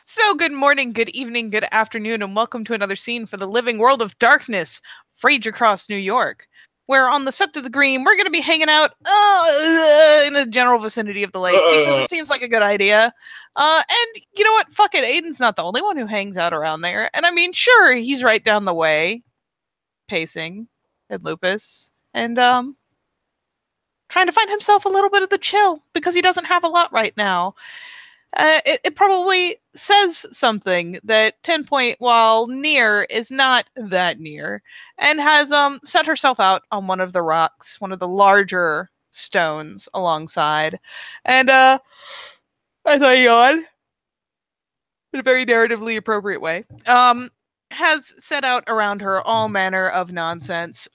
So, good morning, good evening, good afternoon, and welcome to another scene for the living world of darkness, rage across New York, where on the Sept of the Green, we're going to be hanging out in the general vicinity of the lake because it seems like a good idea. And you know what? Fuck it. Aiden's not the only one who hangs out around there. And I mean, sure, he's right down the way, pacing, and Lupus, and trying to find himself a little bit of the chill because he doesn't have a lot right now. It probably says something that 10 Point, while near, is not that near, and has set herself out on one of the rocks, one of the larger stones alongside. And I thought yawn in a very narratively appropriate way. Has set out around her all manner of nonsense.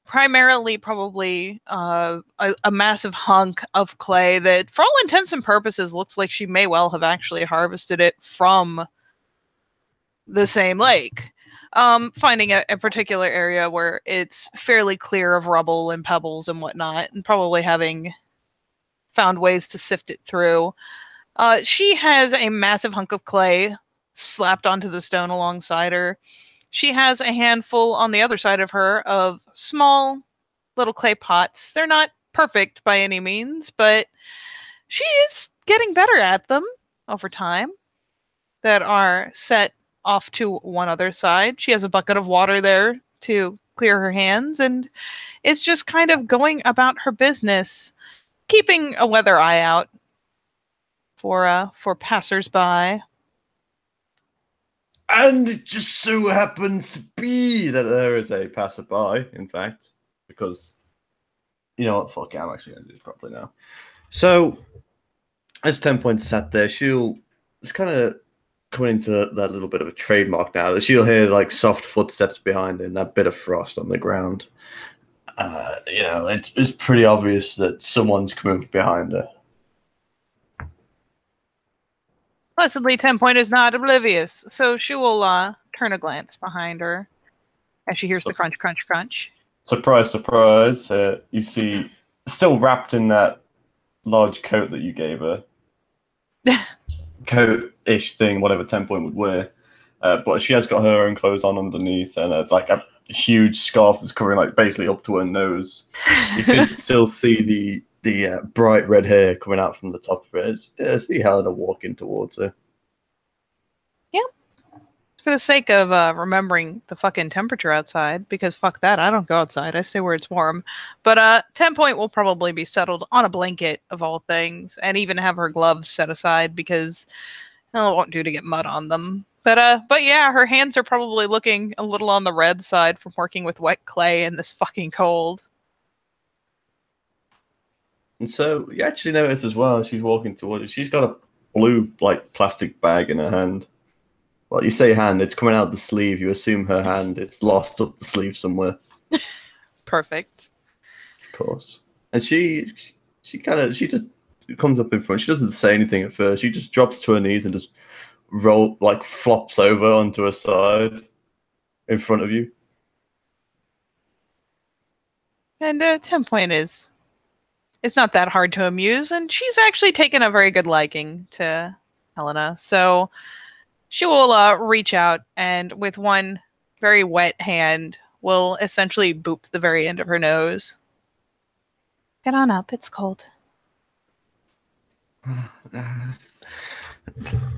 Primarily probably a massive hunk of clay that, for all intents and purposes, looks like she may well have actually harvested it from the same lake. Finding a particular area where it's fairly clear of rubble and pebbles and whatnot, and probably having found ways to sift it through. She has a massive hunk of clay slapped onto the stone alongside her. She has a handful on the other side of her of small little clay pots. They're not perfect by any means, but she is getting better at them over time, that are set off to one other side. She has a bucket of water there to clear her hands and is just kind of going about her business, keeping a weather eye out for passersby. And it just so happens to be that there is a passerby, in fact, because, you know what, fuck it, I'm actually going to do this properly now. So, as 10 Points sat there, it's kind of coming into that little bit of a trademark now, that she'll hear, like, soft footsteps behind her and that bit of frost on the ground. It's pretty obvious that someone's coming behind her. Blessedly, 10 Point is not oblivious, so she will turn a glance behind her as she hears the crunch, crunch, crunch. Surprise, surprise. You see, still wrapped in that large coat that you gave her. Coat-ish thing, whatever 10 Point would wear. But she has got her own clothes on underneath and like a huge scarf that's covering like basically up to her nose. You can still see the bright red hair coming out from the top of it. See Helena walking towards her. Yeah. For the sake of remembering the fucking temperature outside, because fuck that, I don't go outside. I stay where it's warm. But 10 Point will probably be settled on a blanket, of all things, and even have her gloves set aside because it won't do to get mud on them. But yeah, her hands are probably looking a little on the red side from working with wet clay in this fucking cold. And so you actually notice as well as she's walking towards it, she's got a blue like plastic bag in her hand. Well, you say hand, it's coming out the sleeve. You assume her hand is lost up the sleeve somewhere. Perfect. Of course. And she just comes up in front. She doesn't say anything at first. She just drops to her knees and just flops over onto her side in front of you. And 10 Point is... it's not that hard to amuse, and she's actually taken a very good liking to Helena. So she will reach out and with one very wet hand will essentially boop the very end of her nose. Get on up, it's cold.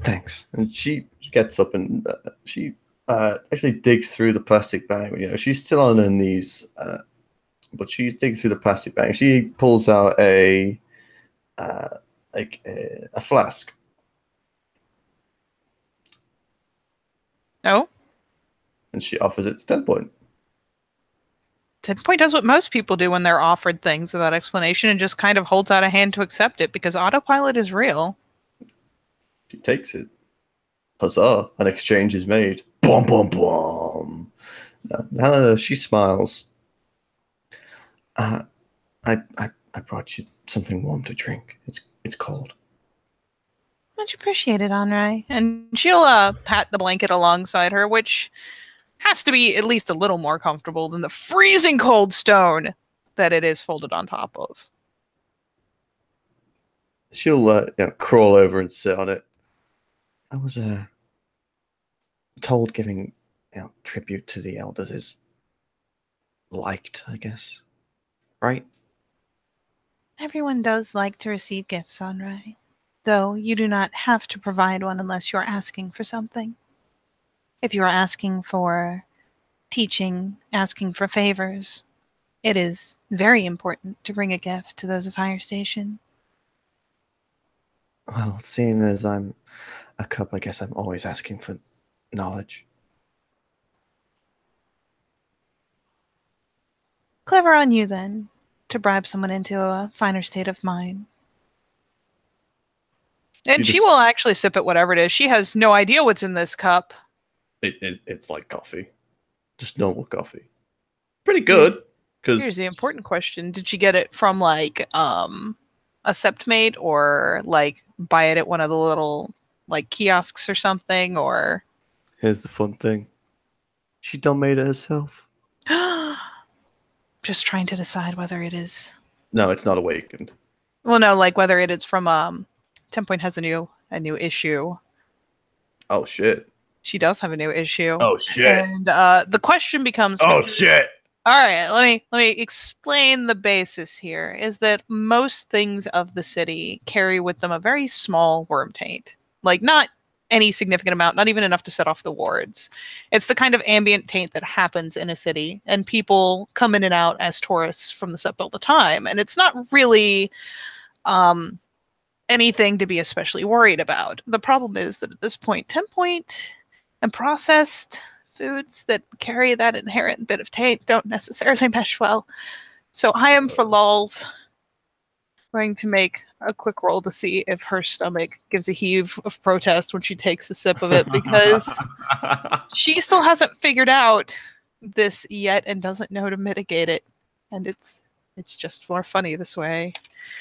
Thanks. And she gets up and she actually digs through the plastic bag. You know, she's still on her knees, but she digs through the plastic bag. She pulls out a flask. Oh? And she offers it to 10 Point. 10 Point does what most people do when they're offered things without explanation and just kind of holds out a hand to accept it because autopilot is real. She takes it. Huzzah! An exchange is made. Boom, boom, boom. Helena, she smiles. I brought you something warm to drink. It's cold. Much appreciated, Henri. And she'll pat the blanket alongside her, which has to be at least a little more comfortable than the freezing cold stone that it is folded on top of. She'll crawl over and sit on it. I was told giving tribute to the elders is liked, I guess. Right? Everyone does like to receive gifts, Sunray. Though you do not have to provide one unless you're asking for something. If you are asking for teaching, asking for favors, it is very important to bring a gift to those of higher station. Well, seeing as I'm a cup, I guess I'm always asking for knowledge. Clever on you, then, to bribe someone into a finer state of mind. And she will actually sip at whatever it is. She has no idea what's in this cup. It's like coffee. Just normal coffee. Pretty good. Here's the important question. Did she get it from, like, a Septmate, or, like, buy it at one of the little, like, kiosks or something, or... Here's the fun thing. She done made it herself. Just trying to decide whether it is... No, it's not awakened. Well, no, like, whether it is from, 10 Point has a new issue. Oh, shit. She does have a new issue. Oh, shit. And, the question becomes... Oh, shit! All right, let me explain the basis here. Is that most things of the city carry with them a very small worm taint. Like, not any significant amount, not even enough to set off the wards. It's the kind of ambient taint that happens in a city, and people come in and out as tourists from the Sept all the time, and it's not really anything to be especially worried about. The problem is that at this point, 10 Point and processed foods that carry that inherent bit of taint don't necessarily mesh well. So I am, for lulz, going to make a quick roll to see if her stomach gives a heave of protest when she takes a sip of it, because she still hasn't figured out this yet and doesn't know to mitigate it. And it's just more funny this way.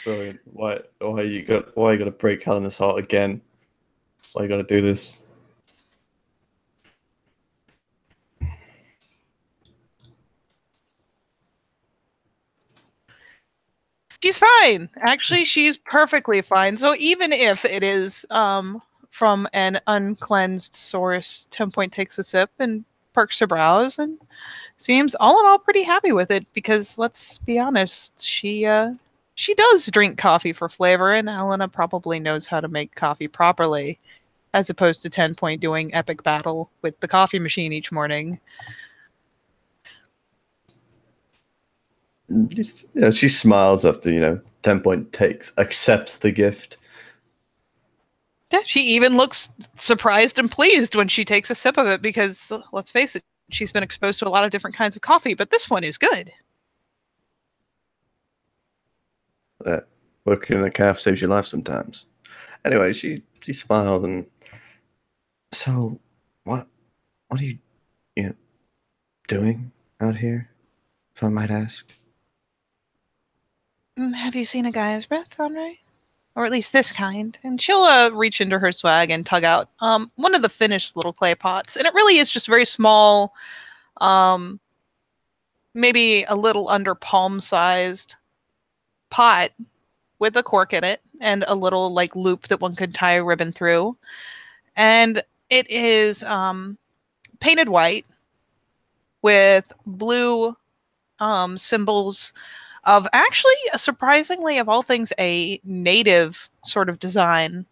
Brilliant. Why you gotta break Helena's heart again? Why you gotta do this? She's fine. Actually, she's perfectly fine. So even if it is from an uncleansed source, 10 Point takes a sip and perks her brows and seems all in all pretty happy with it, because let's be honest, she does drink coffee for flavor, and Helena probably knows how to make coffee properly, as opposed to 10 Point doing epic battle with the coffee machine each morning. She smiles after 10 Point accepts the gift. Yeah, she even looks surprised and pleased when she takes a sip of it, because let's face it, she's been exposed to a lot of different kinds of coffee, but this one is good. Working in a calf saves your life sometimes. Anyway, she smiled and so what are you doing out here, if I might ask? Have you seen a guy's breath, Henri? Or at least this kind. And she'll reach into her swag and tug out one of the finished little clay pots. And it really is just very small, maybe a little under palm-sized pot with a cork in it and a little like loop that one could tie a ribbon through. And it is painted white with blue symbols of, actually, surprisingly, of all things, a native sort of design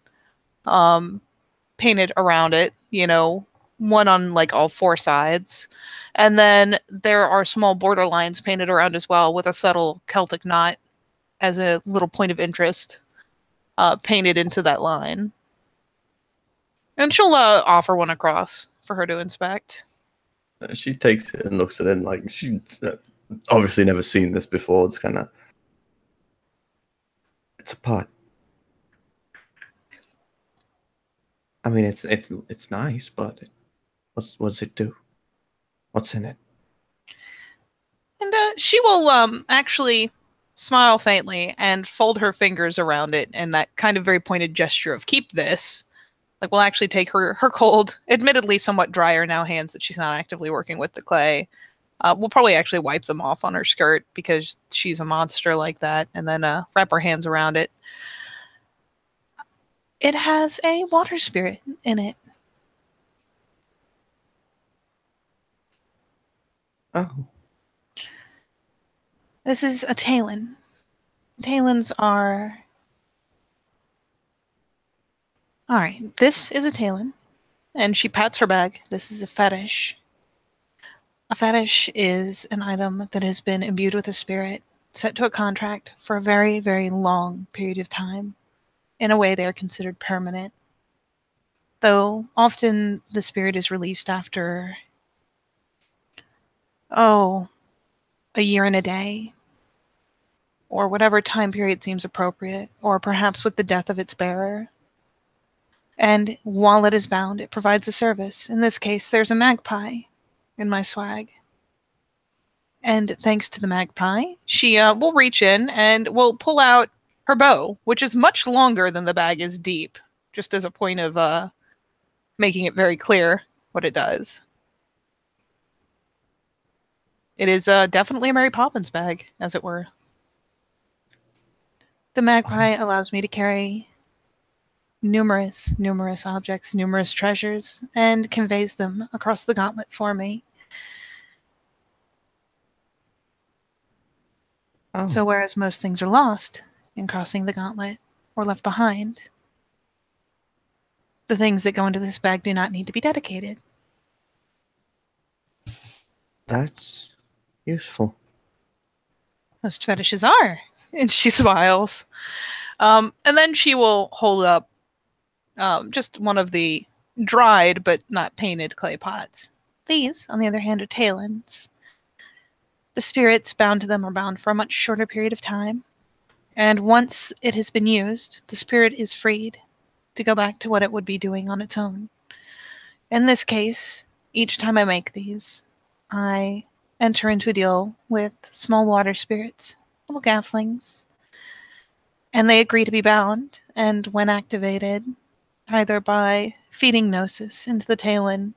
painted around it, one on like all four sides. And then there are small border lines painted around as well, with a subtle Celtic knot as a little point of interest painted into that line. And she'll offer one across for her to inspect. She takes it and looks at it, and like she's obviously never seen this before. It's kind of, it's a pot. I mean, it's nice, but what does it do? What's in it? And she will actually smile faintly and fold her fingers around it in that kind of very pointed gesture of keep this. Like, we'll actually take her cold, admittedly somewhat drier now hands that she's not actively working with the clay. We'll probably actually wipe them off on her skirt because she's a monster like that, and then wrap her hands around it. It has a water spirit in it. Oh. This is a Talon. Talons are... Alright, this is a Talon. And she pats her bag. This is a fetish. A fetish is an item that has been imbued with a spirit, set to a contract for a very, very long period of time. In a way, they are considered permanent. Though often the spirit is released after, a year and a day, or whatever time period seems appropriate, or perhaps with the death of its bearer. And while it is bound, it provides a service. In this case, there's a magpie in my swag. And thanks to the magpie, she will reach in and will pull out her bow, which is much longer than the bag is deep, just as a point of making it very clear what it does. It is definitely a Mary Poppins bag, as it were. The magpie allows me to carry numerous objects, numerous treasures, and conveys them across the gauntlet for me. Oh. So whereas most things are lost in crossing the gauntlet or left behind, the things that go into this bag do not need to be dedicated. That's useful. Most fetishes are. And she smiles. And then she will hold up just one of the dried but not painted clay pots. These, on the other hand, are Talons. The spirits bound to them are bound for a much shorter period of time, and once it has been used, the spirit is freed to go back to what it would be doing on its own. In this case, each time I make these, I enter into a deal with small water spirits, little gafflings, and they agree to be bound, and when activated, either by feeding Gnosis into the Talon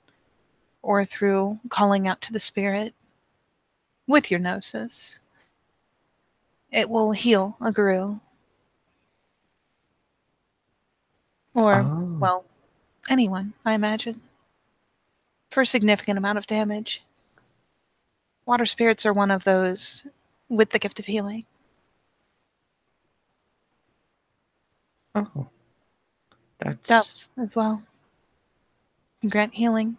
or through calling out to the spirit with your Gnosis, it will heal a Guru. Or, well, anyone, I imagine, for a significant amount of damage. Water spirits are one of those with the gift of healing. Oh. Doves as well. And grant healing.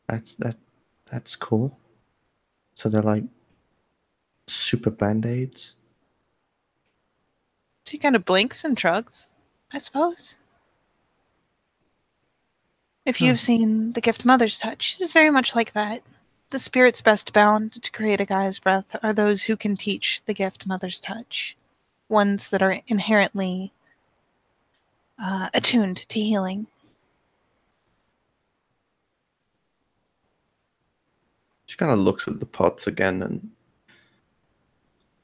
That's cool. So they're like super band-aids? She kind of blinks and shrugs, I suppose. If you've seen The Gift Mother's Touch, it is very much like that. The spirits best bound to create a Gaia's breath are those who can teach the gift Mother's Touch. Ones that are inherently attuned to healing. She kind of looks at the pots again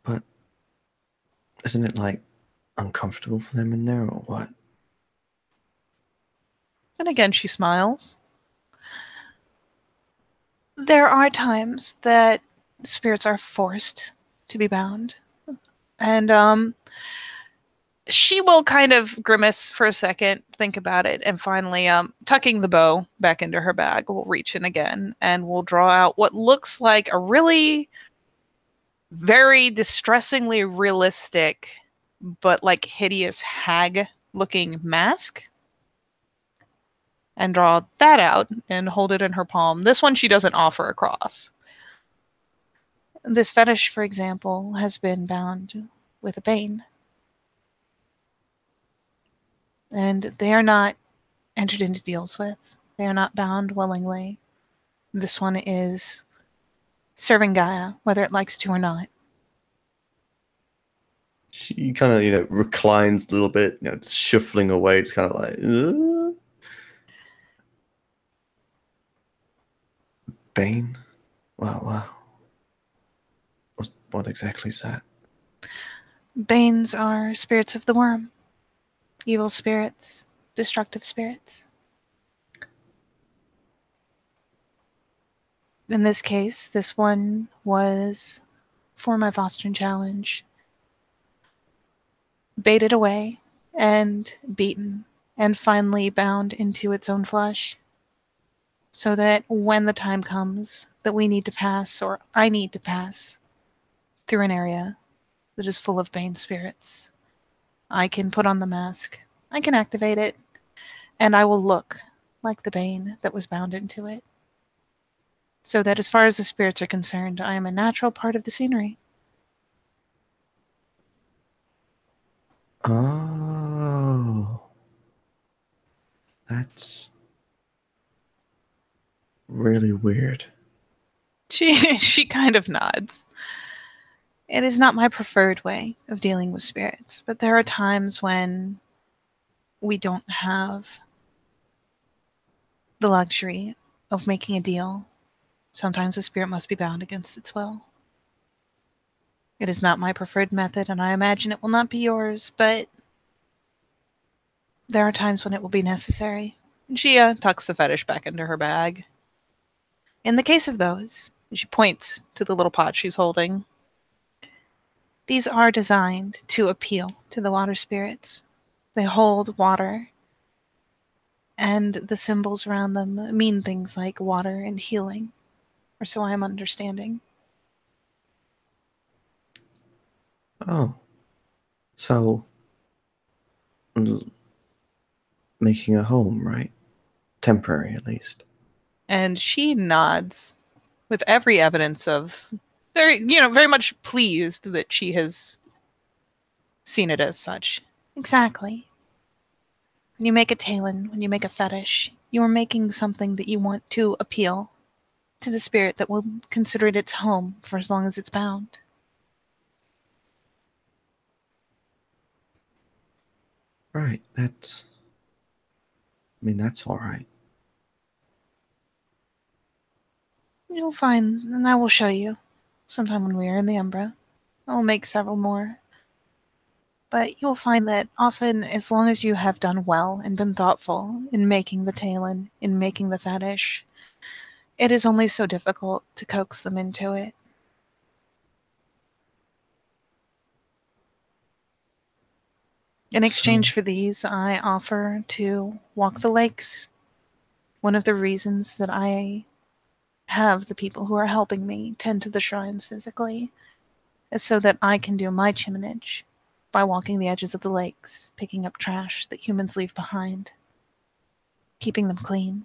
but isn't it like uncomfortable for them in there or what? And again, she smiles. There are times that spirits are forced to be bound. And she will kind of grimace for a second, think about it, and finally, tucking the bow back into her bag, will reach in again and will draw out what looks like a really very distressingly realistic but like hideous hag looking mask, and draw that out and hold it in her palm. This one she doesn't offer across. This fetish, for example, has been bound with a bane. And they are not entered into deals with. They are not bound willingly. This one is serving Gaia, whether it likes to or not. She kind of, reclines a little bit, shuffling away. It's kind of like, Bane? Wow. What exactly is that? Banes are spirits of the worm. Evil spirits. Destructive spirits. In this case, this one was for my fostering challenge. Baited away and beaten and finally bound into its own flesh, so that when the time comes that we need to pass, or I need to pass, through an area that is full of Bane spirits, I can put on the mask, I can activate it, and I will look like the Bane that was bound into it. So that as far as the spirits are concerned, I am a natural part of the scenery. Oh, that's really weird. She kind of nods. It is not my preferred way of dealing with spirits, but there are times when we don't have the luxury of making a deal. Sometimes a spirit must be bound against its will. It is not my preferred method, and I imagine it will not be yours, but there are times when it will be necessary. And she tucks the fetish back into her bag. In the case of those, she points to the little pot she's holding. These are designed to appeal to the water spirits. They hold water, and the symbols around them mean things like water and healing, or so I am understanding. Oh, so making a home, right? Temporary, at least. And she nods with every evidence of very much pleased that she has seen it as such. Exactly. When you make a talon, when you make a fetish, you are making something that you want to appeal to the spirit that will consider it its home for as long as it's bound. Right, that's. I mean, that's alright. You'll find, and I will show you, sometime when we are in the Umbra. I will make several more. But you'll find that often, as long as you have done well and been thoughtful in making the talon, in making the fetish, it is only so difficult to coax them into it. In exchange So, for these, I offer to walk the lakes. One of the reasons that I have the people who are helping me tend to the shrines physically is so that I can do my chiminage by walking the edges of the lakes, picking up trash that humans leave behind, keeping them clean.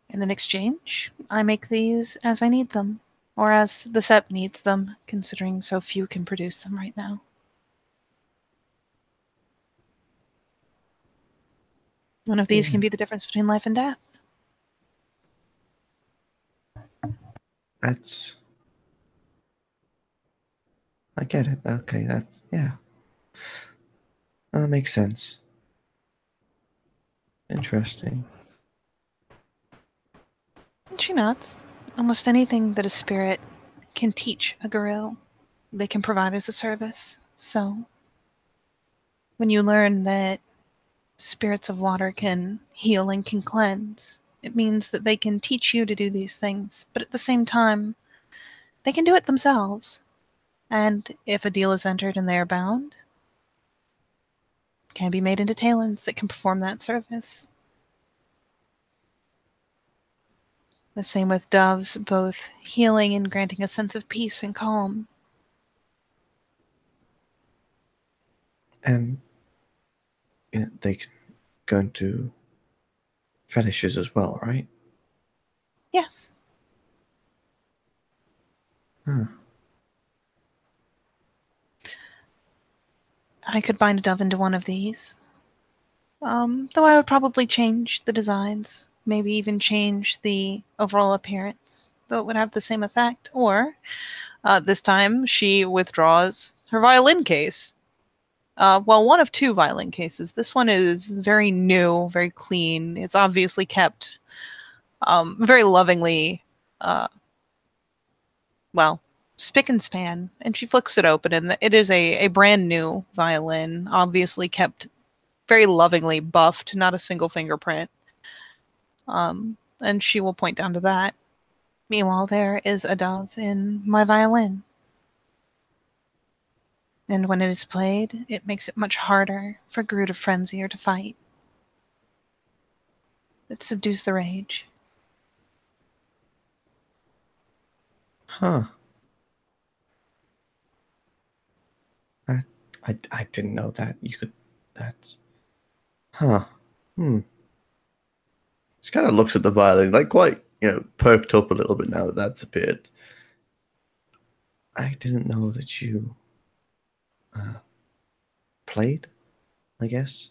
And in exchange, I make these as I need them, or as the Sept needs them, considering so few can produce them right now. One of these yeah, can be the difference between life and death. that's. I get it. Okay, that's. Yeah. That makes sense. Interesting. And she nods. Almost anything that a spirit can teach a guru, they can provide as a service. So, when you learn that spirits of water can heal and can cleanse, it means that they can teach you to do these things, but at the same time, they can do it themselves. And if a deal is entered and they are bound, it can be made into talons that can perform that service. The same with doves, both healing and granting a sense of peace and calm. And they can go into fetishes as well, right? Yes, Huh. I could bind a dove into one of these. Though I would probably change the designs, maybe even change the overall appearance, though it would have the same effect. Or, this time, she withdraws her violin case. Well, one of two violin cases. This one is very new, very clean. It's obviously kept very lovingly, uh, well, spick and span. And she flicks it open, and it is a brand new violin, obviously kept very lovingly buffed, not a single fingerprint. And she will point down to that. Meanwhile, there is a dove in my violin. And when it is played, it makes it much harder for Gru to frenzy or to fight. It subdues the rage. Huh. I, I didn't know that you could. That's. Huh. Hmm. She kind of looks at the violin, like quite, perked up a little bit now that that's appeared. I didn't know that you played, I guess.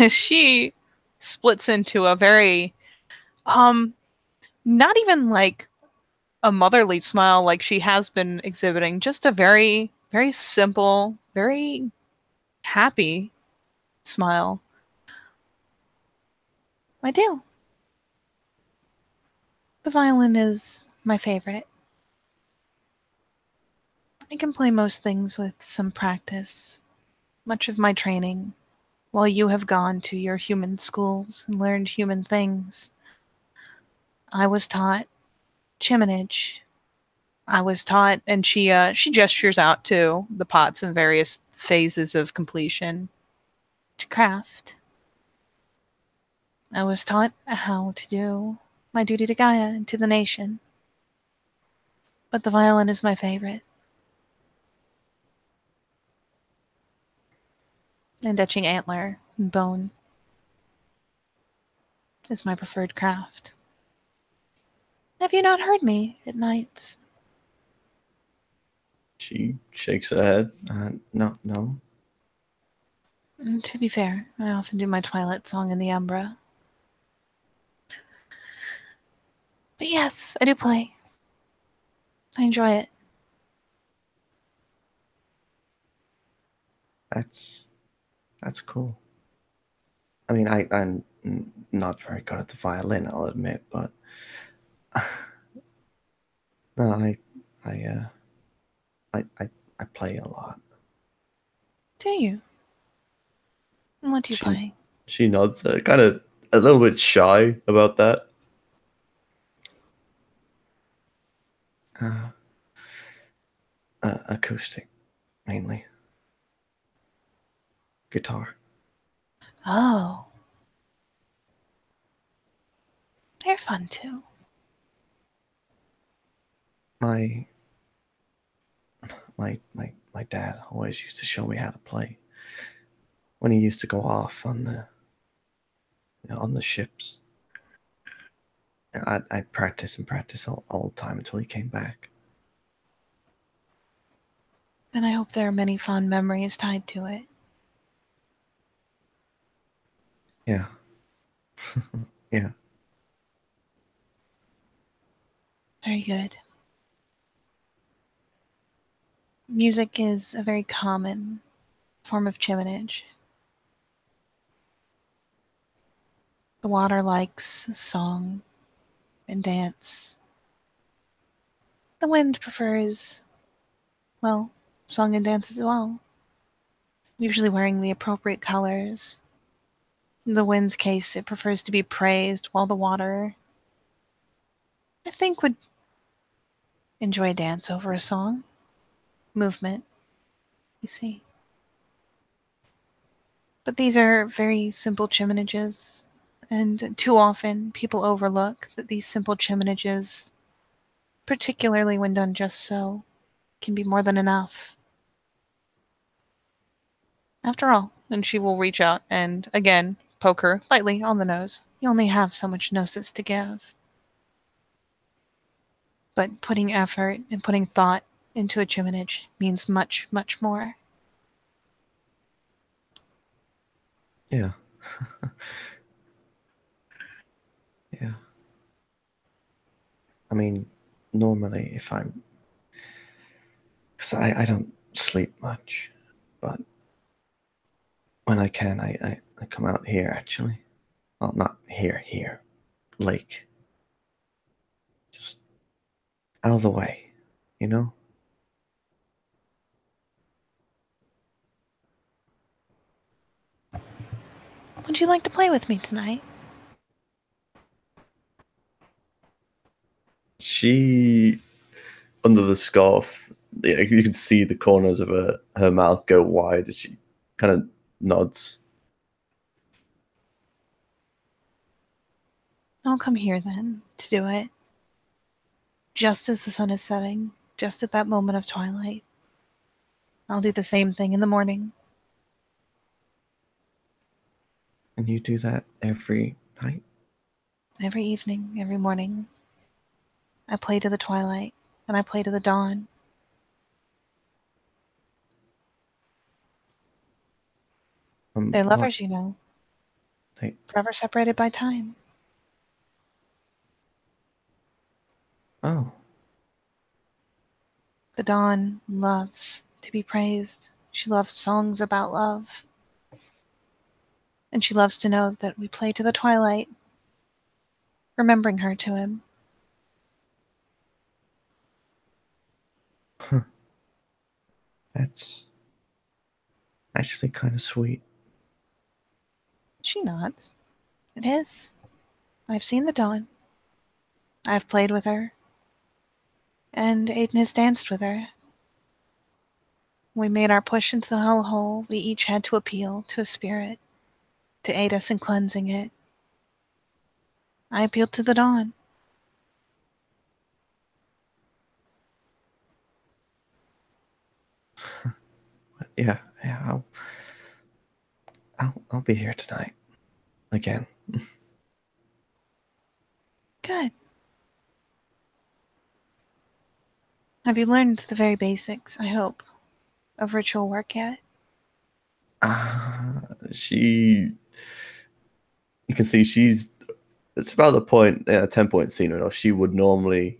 She splits into a very, um, not even like a motherly smile like she has been exhibiting, just a very, very simple, very happy smile. I do. The violin is my favorite. I can play most things with some practice. Much of my training, while you have gone to your human schools and learned human things, I was taught chiminage. I was taught, and she gestures out to the pots in various phases of completion to craft. I was taught how to do my duty to Gaia and to the nation. But the violin is my favorite. And etching antler and bone is my preferred craft. Have you not heard me at nights? She shakes her head. No, no. To be fair, I often do my twilight song in the Umbra. But yes, I do play. I enjoy it. That's that's cool. I mean, I'm not very good at the violin, I'll admit, but no, I play a lot. Do you? And what do you She play? she nods, kind of a little bit shy about that. Uh, Acoustic, mainly. Guitar. Oh, they're fun too. My my dad always used to show me how to play when he used to go off on the ships. I'd practice and practice all the time until he came back. Then I hope there are many fond memories tied to it. Yeah, yeah, Very good. Music is a very common form of chiminage. The water likes song and dance. The wind prefers, well, song and dance as well, usually wearing the appropriate colors. In the wind's case, it prefers to be praised, while the water, I think, would enjoy a dance over a song. Movement, you see. But these are very simple chiminages, and too often people overlook that these simple chiminages, particularly when done just so, can be more than enough. After all, and she will reach out and, again, poke her lightly on the nose. You only have so much gnosis to give. But putting effort and putting thought into a chiminage means much, much more. yeah, yeah. I mean, normally if I'm, because I don't sleep much, but when I can, I come out here actually. Well, not here, lake, just out of the way, you know. Would you like to play with me tonight? She, under the scarf, yeah, you can see the corners of her mouth go wide as she kind of nods. I'll come here then to do it. Just as the sun is setting, just at that moment of twilight. I'll do the same thing in the morning. And you do that every night? Every evening, every morning. I play to the twilight, and I play to the dawn. They're What? lovers, you know, They, forever separated by time. oh, The dawn loves to be praised. She loves songs about love. And she loves to know that we play to the twilight, remembering her to him. huh. That's actually kind of sweet. She nods. It is. I've seen the dawn. I've played with her. And Aiden has danced with her. When we made our push into the hellhole, we each had to appeal to a spirit to aid us in cleansing it. I appealed to the dawn. Yeah, yeah. I'll be here tonight again. Good. Have you learned the very basics, I hope, of ritual work yet? She, you can see she's. It's about the point in a 10-point scene enough. She would normally,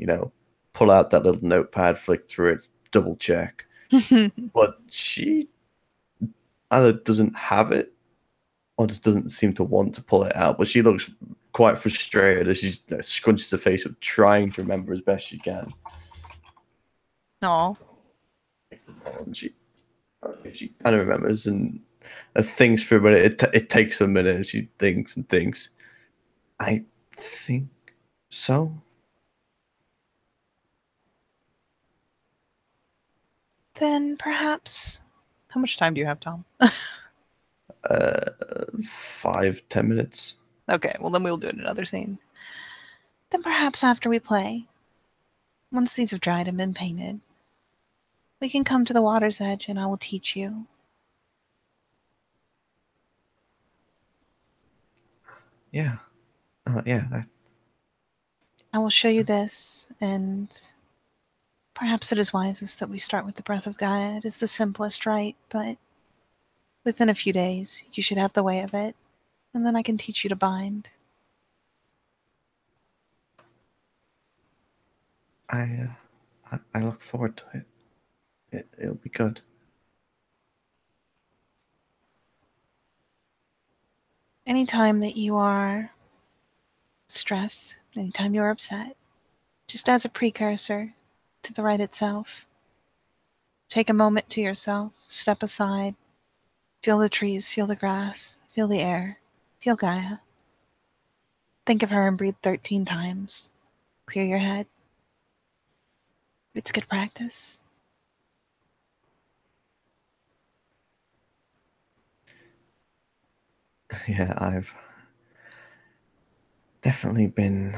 pull out that little notepad, flick through it, double check. But she either doesn't have it or just doesn't seem to want to pull it out. But she looks quite frustrated as she scrunches her face up, trying to remember as best she can. No. And she kind of remembers and thinks for a minute. It takes a minute. And she thinks and thinks. I think so. Then perhaps. How much time do you have, Tom? 5-10 minutes. Okay, well then we'll do it in another scene. Then perhaps after we play, once these have dried and been painted, we can come to the water's edge and I will teach you. Yeah. Yeah. I will show you this, and perhaps it is wisest that we start with the breath of Gaia. It is the simplest, right? But within a few days, you should have the way of it, and then I can teach you to bind. I look forward to it. It'll be good. Anytime that you are stressed, anytime you are upset, just as a precursor to the rite itself, take a moment to yourself, step aside, feel the trees, feel the grass, feel the air, feel Gaia. Think of her and breathe 13 times. Clear your head. It's good practice. Yeah, I've definitely been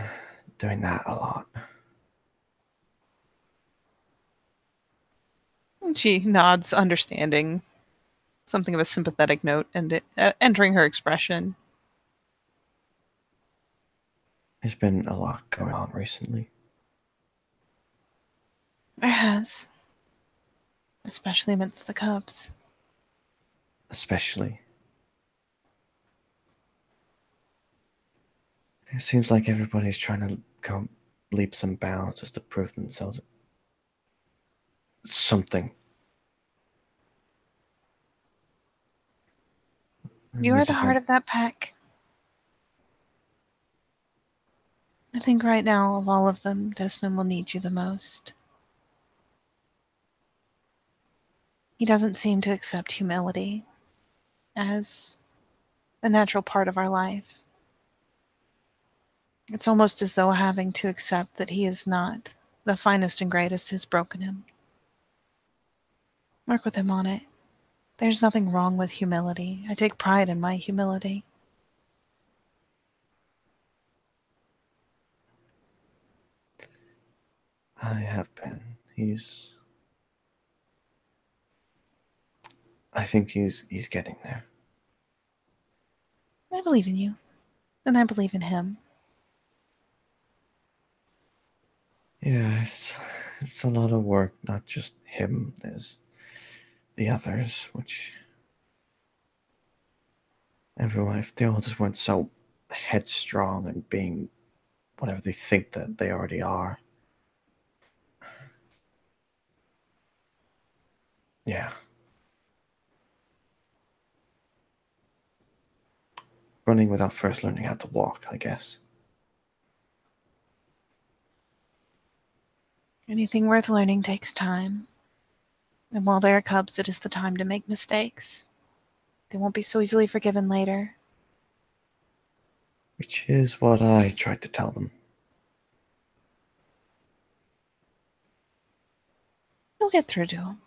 doing that a lot. She nods, understanding, something of a sympathetic note, and entering her expression. There's been a lot going on recently. There has, especially amidst the cubs. Especially. It seems like everybody's trying to go leaps and bounds just to prove themselves something. You are the heart of that pack. I think right now, of all of them, Desmond will need you the most. He doesn't seem to accept humility as a natural part of our life. It's almost as though having to accept that he is not the finest and greatest has broken him. Work with him on it. There's nothing wrong with humility. I take pride in my humility. I have been. I think he's getting there. I believe in you. And I believe in him. Yeah, it's a lot of work, not just him. There's the others, which everyone, if they all just weren't so headstrong and being whatever they think that they already are. Yeah. Running without first learning how to walk, I guess. Anything worth learning takes time. And while they are cubs, it is the time to make mistakes. They won't be so easily forgiven later. Which is what I tried to tell them. You'll get through to them.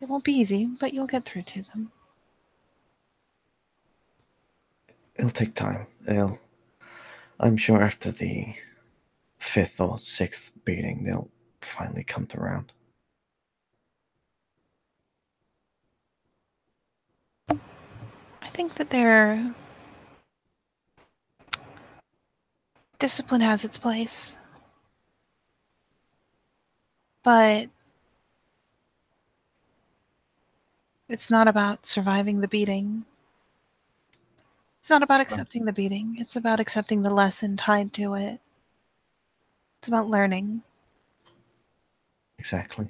It won't be easy, but you'll get through to them. It'll take time. I'm sure after the fifth or sixth beating, they'll finally come to round. I think that their discipline has its place. But it's not about surviving the beating. It's not about accepting the beating. It's about accepting the lesson tied to it. It's about learning. Exactly.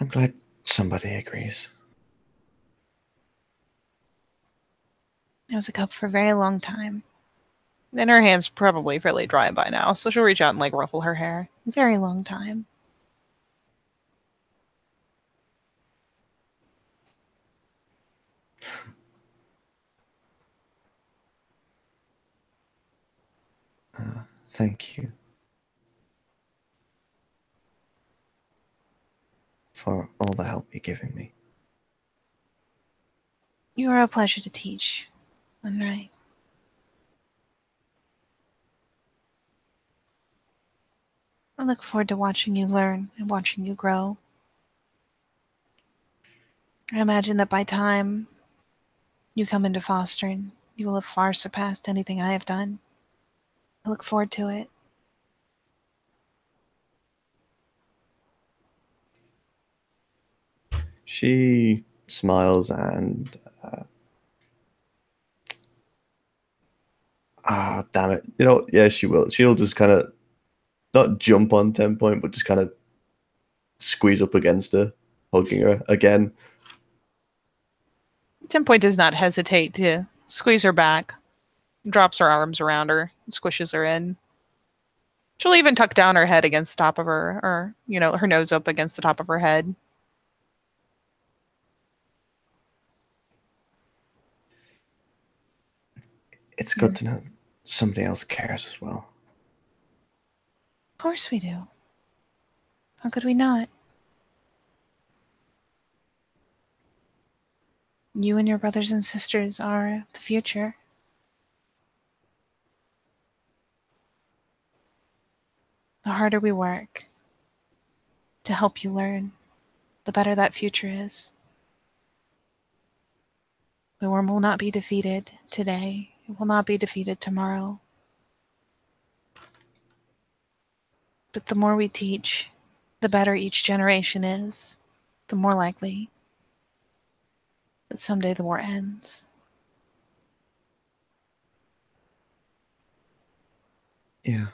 I'm glad somebody agrees. I was a cub for a very long time. And her hand's probably fairly dry by now, so she'll reach out and ruffle her hair. Very long time. Thank you for all the help you're giving me. You are a pleasure to teach, Unrai. I look forward to watching you learn and watching you grow. I imagine that by time you come into fostering, you will have far surpassed anything I have done. I look forward to it. She smiles and damn it. You know, yeah, she will. She'll just kind of not jump on 10 point, but just kind of squeeze up against her, hugging her again. 10 Point does not hesitate to squeeze her back, drops her arms around her, squishes her in. She'll even tuck down her head against the top of her, or, her nose up against the top of her head. It's good to know somebody else cares as well. Of course we do. How could we not? You and your brothers and sisters are the future. The harder we work to help you learn, the better that future is. The worm will not be defeated today. It will not be defeated tomorrow. But the more we teach, the better each generation is, the more likely that someday the war ends. Yeah.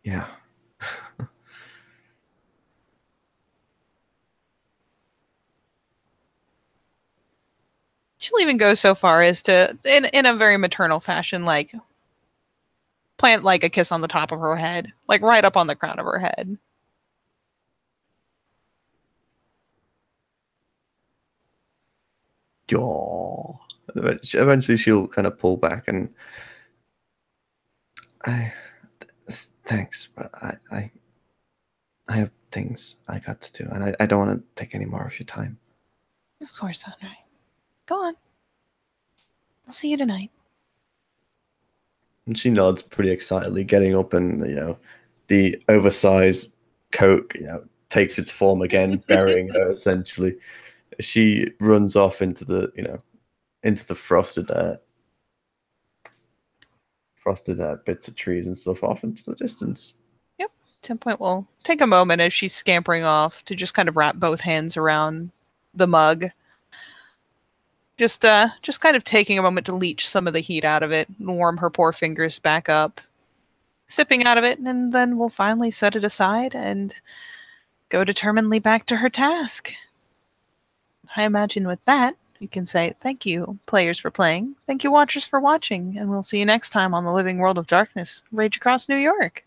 Yeah. She'll even go so far as to, in a very maternal fashion, plant a kiss on the top of her head, right up on the crown of her head. Yaw. Eventually she'll kind of pull back and Thanks, but I have things I got to do, and I don't want to take any more of your time. Of course, Andre. Go on. I'll see you tonight. And she nods pretty excitedly, getting up, and the oversized coat, takes its form again, burying her essentially. She runs off into the frosted bits of trees and stuff off into the distance. Yep. 10 Point will take a moment as she's scampering off to just kind of wrap both hands around the mug. Just kind of taking a moment to leach some of the heat out of it and warm her poor fingers back up. Sipping out of it, and then we'll finally set it aside and go determinedly back to her task. I imagine with that, you can say thank you, players, for playing. Thank you, watchers, for watching. And we'll see you next time on the Living World of Darkness, Rage Across New York.